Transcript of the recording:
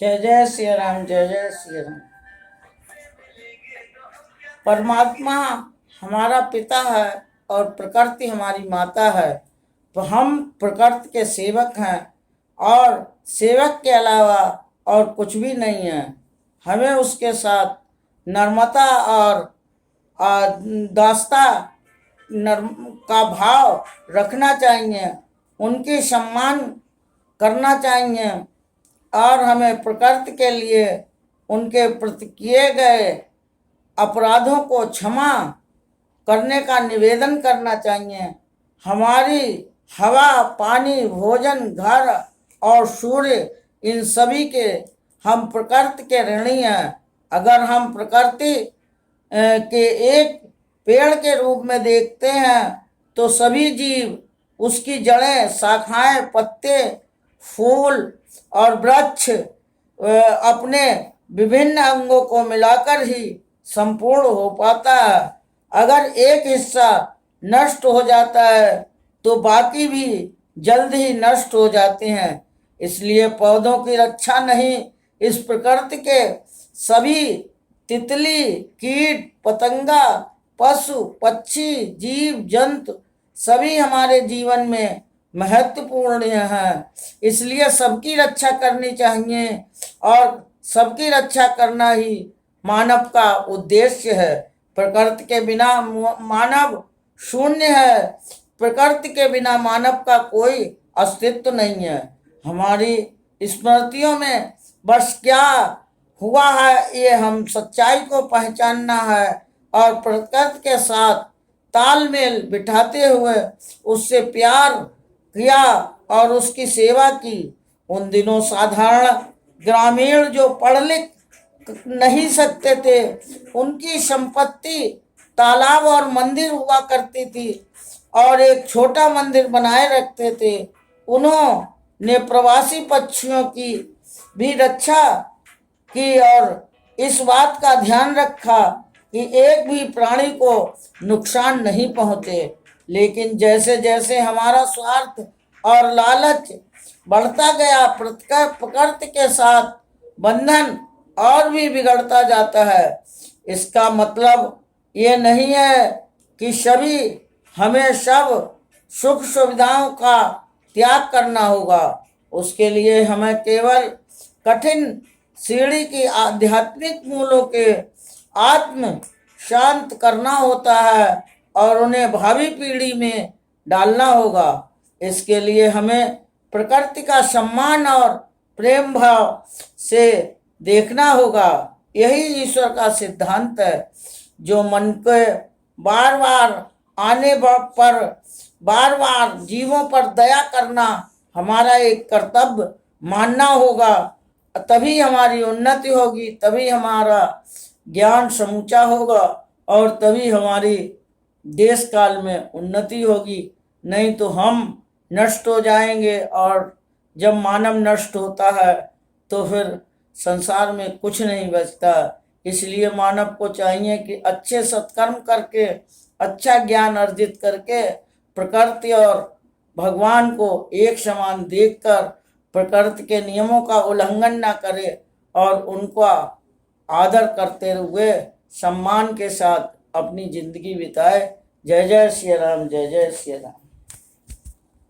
जय जय श्री राम, जय जय श्री राम। परमात्मा हमारा पिता है और प्रकृति हमारी माता है। तो हम प्रकृति के सेवक हैं और सेवक के अलावा और कुछ भी नहीं है। हमें उसके साथ नर्मता और दास्ता नर्म का भाव रखना चाहिए, उनकी सम्मान करना चाहिए और हमें प्रकृति के लिए उनके प्रति किए गए अपराधों को क्षमा करने का निवेदन करना चाहिए। हमारी हवा, पानी, भोजन, घर और सूर्य, इन सभी के हम प्रकृति के ऋणी हैं। अगर हम प्रकृति के एक पेड़ के रूप में देखते हैं तो सभी जीव, उसकी जड़ें, शाखाएं, पत्ते, फूल और वृक्ष अपने विभिन्न अंगों को मिलाकर ही संपूर्ण हो पाता है। अगर एक हिस्सा नष्ट हो जाता है तो बाकी भी जल्द ही नष्ट हो जाते हैं। इसलिए पौधों की रक्षा नहीं, इस प्रकृति के सभी तितली, कीट, पतंगा, पशु, पक्षी, जीव जंतु सभी हमारे जीवन में महत्वपूर्ण हैं। इसलिए सबकी रक्षा करनी चाहिए और सबकी रक्षा करना ही मानव का उद्देश्य है। प्रकृति के बिना मानव शून्य है। प्रकृति के बिना मानव का कोई अस्तित्व नहीं है। हमारी स्मृतियों में बस क्या हुआ है, ये हम सच्चाई को पहचानना है और प्रकृति के साथ तालमेल बिठाते हुए उससे प्यार किया और उसकी सेवा की। उन दिनों साधारण ग्रामीण जो पढ़ लिख नहीं सकते थे, उनकी संपत्ति तालाब और मंदिर हुआ करती थी और एक छोटा मंदिर बनाए रखते थे। उन्होंने प्रवासी पक्षियों की भी रक्षा की और इस बात का ध्यान रखा कि एक भी प्राणी को नुकसान नहीं पहुंचे। लेकिन जैसे जैसे हमारा स्वार्थ और लालच बढ़ता गया, प्रकृति के साथ बंधन और भी बिगड़ता जाता है। इसका मतलब ये नहीं है कि हमें सब सुख सुविधाओं का त्याग करना होगा। उसके लिए हमें केवल कठिन सीढ़ी की आध्यात्मिक मूलों के आत्म शांत करना होता है और उन्हें भावी पीढ़ी में डालना होगा। इसके लिए हमें प्रकृति का सम्मान और प्रेम भाव से देखना होगा। यही ईश्वर का सिद्धांत है। जो मन के बार बार आने पर बार बार जीवों पर दया करना हमारा एक कर्तव्य मानना होगा, तभी हमारी उन्नति होगी, तभी हमारा ज्ञान समूचा होगा और तभी हमारी देश काल में उन्नति होगी। नहीं तो हम नष्ट हो जाएंगे और जब मानव नष्ट होता है तो फिर संसार में कुछ नहीं बचता। इसलिए मानव को चाहिए कि अच्छे सत्कर्म करके, अच्छा ज्ञान अर्जित करके प्रकृति और भगवान को एक समान देखकर प्रकृति के नियमों का उल्लंघन ना करे और उनका आदर करते हुए सम्मान के साथ अपनी जिंदगी बिताए। जय जय श्री राम, जय जय श्री राम।